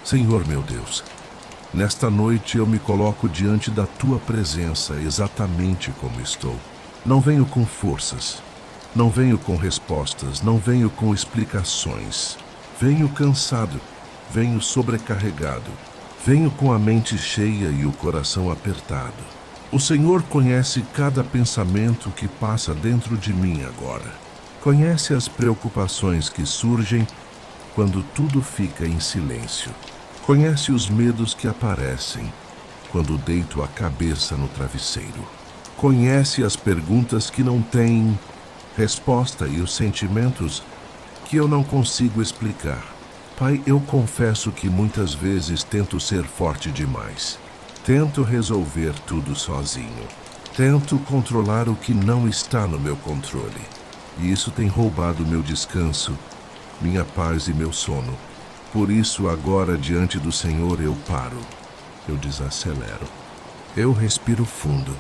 Senhor meu Deus, nesta noite eu me coloco diante da Tua presença exatamente como estou. Não venho com forças, não venho com respostas, não venho com explicações. Venho cansado, venho sobrecarregado, venho com a mente cheia e o coração apertado. O Senhor conhece cada pensamento que passa dentro de mim agora. Conhece as preocupações que surgem quando tudo fica em silêncio. Conhece os medos que aparecem quando deito a cabeça no travesseiro. Conhece as perguntas que não têm resposta e os sentimentos que eu não consigo explicar. Pai, eu confesso que muitas vezes tento ser forte demais. Tento resolver tudo sozinho. Tento controlar o que não está no meu controle. E isso tem roubado meu descanso, minha paz e meu sono. Por isso, agora, diante do Senhor, eu paro. Eu desacelero. Eu respiro fundo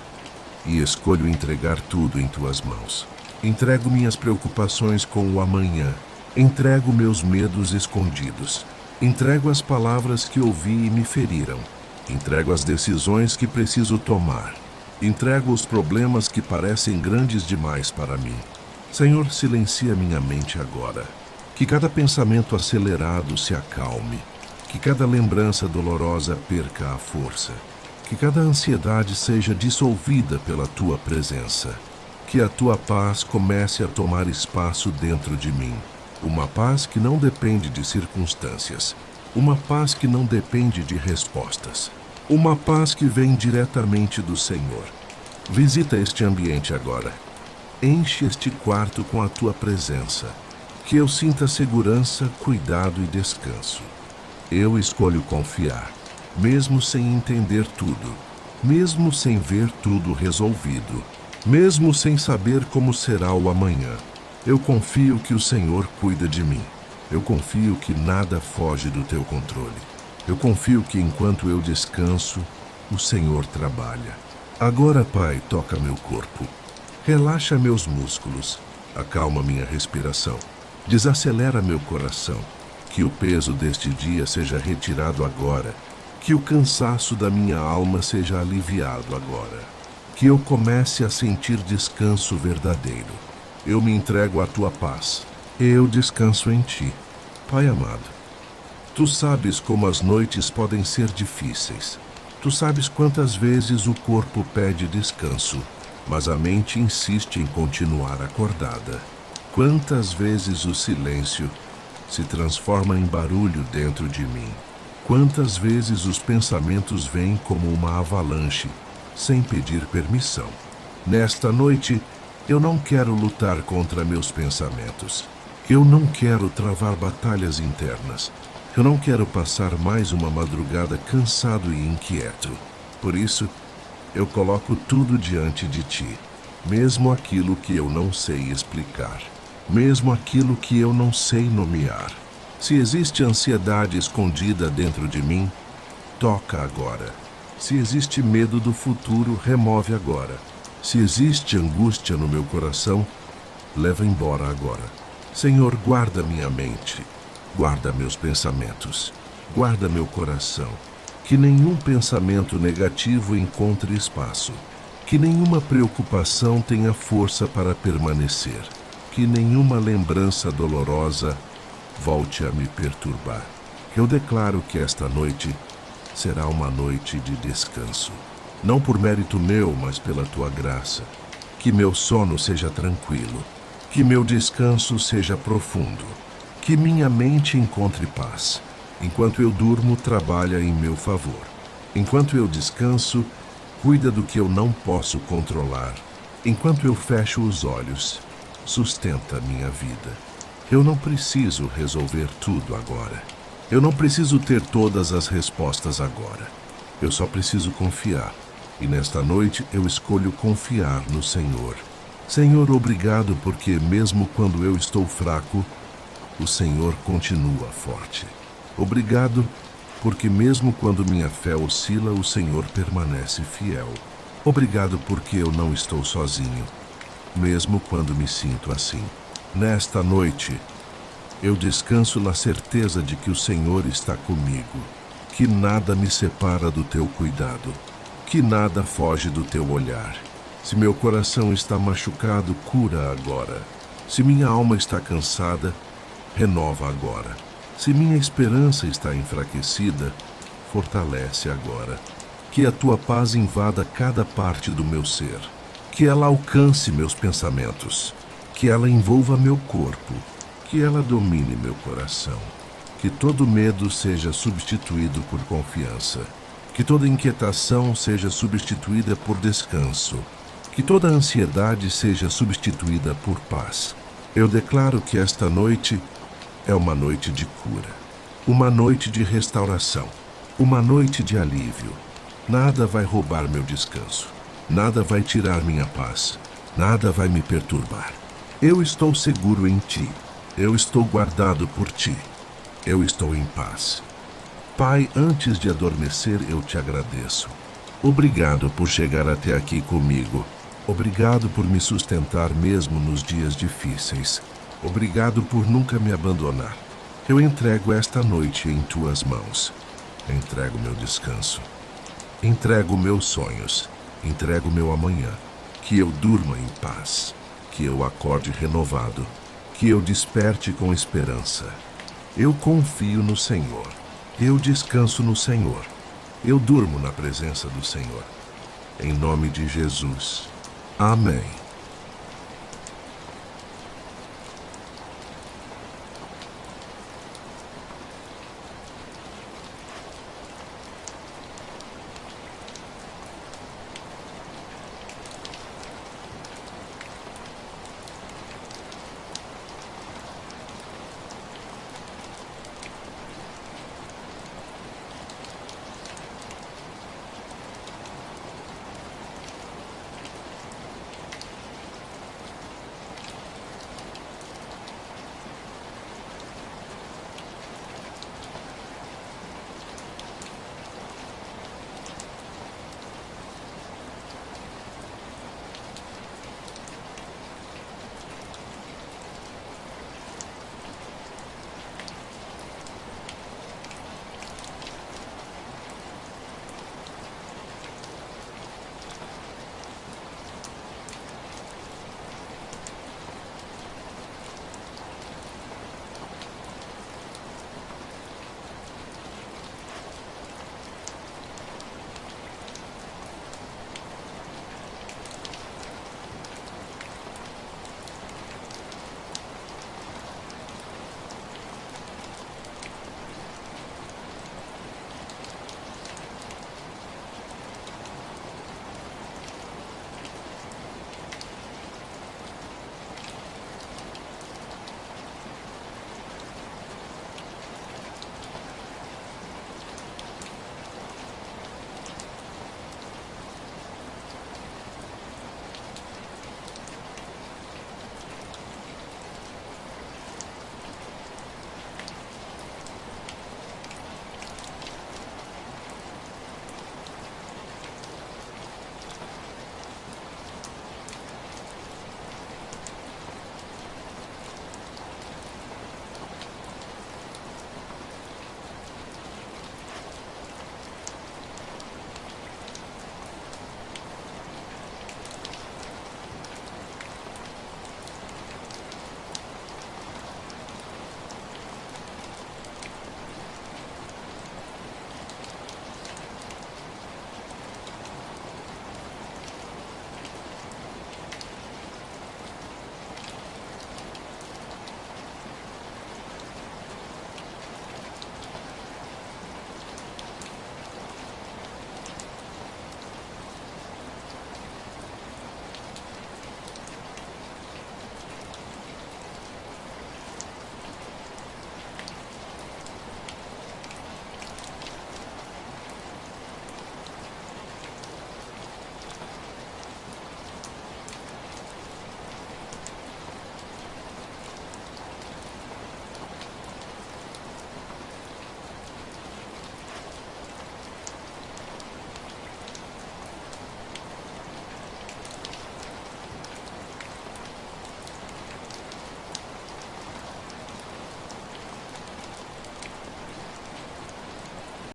e escolho entregar tudo em Tuas mãos. Entrego minhas preocupações com o amanhã. Entrego meus medos escondidos. Entrego as palavras que ouvi e me feriram. Entrego as decisões que preciso tomar. Entrego os problemas que parecem grandes demais para mim. Senhor, silencia minha mente agora. Que cada pensamento acelerado se acalme. Que cada lembrança dolorosa perca a força. Que cada ansiedade seja dissolvida pela Tua presença. Que a Tua paz comece a tomar espaço dentro de mim. Uma paz que não depende de circunstâncias. Uma paz que não depende de respostas. Uma paz que vem diretamente do Senhor. Visita este ambiente agora. Enche este quarto com a Tua presença. Que eu sinta segurança, cuidado e descanso. Eu escolho confiar, mesmo sem entender tudo. Mesmo sem ver tudo resolvido. Mesmo sem saber como será o amanhã. Eu confio que o Senhor cuida de mim. Eu confio que nada foge do Teu controle. Eu confio que enquanto eu descanso, o Senhor trabalha. Agora, Pai, toca meu corpo. Relaxa meus músculos. Acalma minha respiração. Desacelera meu coração. Que o peso deste dia seja retirado agora. Que o cansaço da minha alma seja aliviado agora. Que eu comece a sentir descanso verdadeiro. Eu me entrego à Tua paz. Eu descanso em Ti. Pai amado, Tu sabes como as noites podem ser difíceis. Tu sabes quantas vezes o corpo pede descanso, mas a mente insiste em continuar acordada. Quantas vezes o silêncio se transforma em barulho dentro de mim. Quantas vezes os pensamentos vêm como uma avalanche, sem pedir permissão. Nesta noite, eu não quero lutar contra meus pensamentos. Eu não quero travar batalhas internas. Eu não quero passar mais uma madrugada cansado e inquieto. Por isso, eu coloco tudo diante de Ti, mesmo aquilo que eu não sei explicar, mesmo aquilo que eu não sei nomear. Se existe ansiedade escondida dentro de mim, toca agora. Se existe medo do futuro, remove agora. Se existe angústia no meu coração, leva embora agora. Senhor, guarda minha mente, guarda meus pensamentos, guarda meu coração. Que nenhum pensamento negativo encontre espaço. Que nenhuma preocupação tenha força para permanecer. Que nenhuma lembrança dolorosa volte a me perturbar. Eu declaro que esta noite será uma noite de descanso. Não por mérito meu, mas pela Tua graça. Que meu sono seja tranquilo. Que meu descanso seja profundo. Que minha mente encontre paz. Enquanto eu durmo, trabalha em meu favor. Enquanto eu descanso, cuida do que eu não posso controlar. Enquanto eu fecho os olhos, sustenta minha vida. Eu não preciso resolver tudo agora. Eu não preciso ter todas as respostas agora. Eu só preciso confiar. E nesta noite eu escolho confiar no Senhor. Senhor, obrigado porque mesmo quando eu estou fraco, o Senhor continua forte. Obrigado porque mesmo quando minha fé oscila, o Senhor permanece fiel. Obrigado porque eu não estou sozinho, mesmo quando me sinto assim. Nesta noite, Eu descanso na certeza de que o Senhor está comigo, que nada me separa do teu cuidado, que nada foge do teu olhar. Se meu coração está machucado, cura agora. Se minha alma está cansada, renova agora. Se minha esperança está enfraquecida, fortalece agora. Que a tua paz invada cada parte do meu ser. Que ela alcance meus pensamentos. Que ela envolva meu corpo. Que ela domine meu coração. Que todo medo seja substituído por confiança. Que toda inquietação seja substituída por descanso. Que toda ansiedade seja substituída por paz. Eu declaro que esta noite é uma noite de cura, uma noite de restauração, uma noite de alívio. Nada vai roubar meu descanso, nada vai tirar minha paz, nada vai me perturbar. Eu estou seguro em ti, eu estou guardado por ti, eu estou em paz. Pai, antes de adormecer, eu te agradeço. Obrigado por chegar até aqui comigo. Obrigado por me sustentar mesmo nos dias difíceis. Obrigado por nunca me abandonar. Eu entrego esta noite em tuas mãos. Entrego meu descanso. Entrego meus sonhos. Entrego meu amanhã. Que eu durma em paz. Que eu acorde renovado. Que eu desperte com esperança. Eu confio no Senhor. Eu descanso no Senhor. Eu durmo na presença do Senhor. Em nome de Jesus. Amém.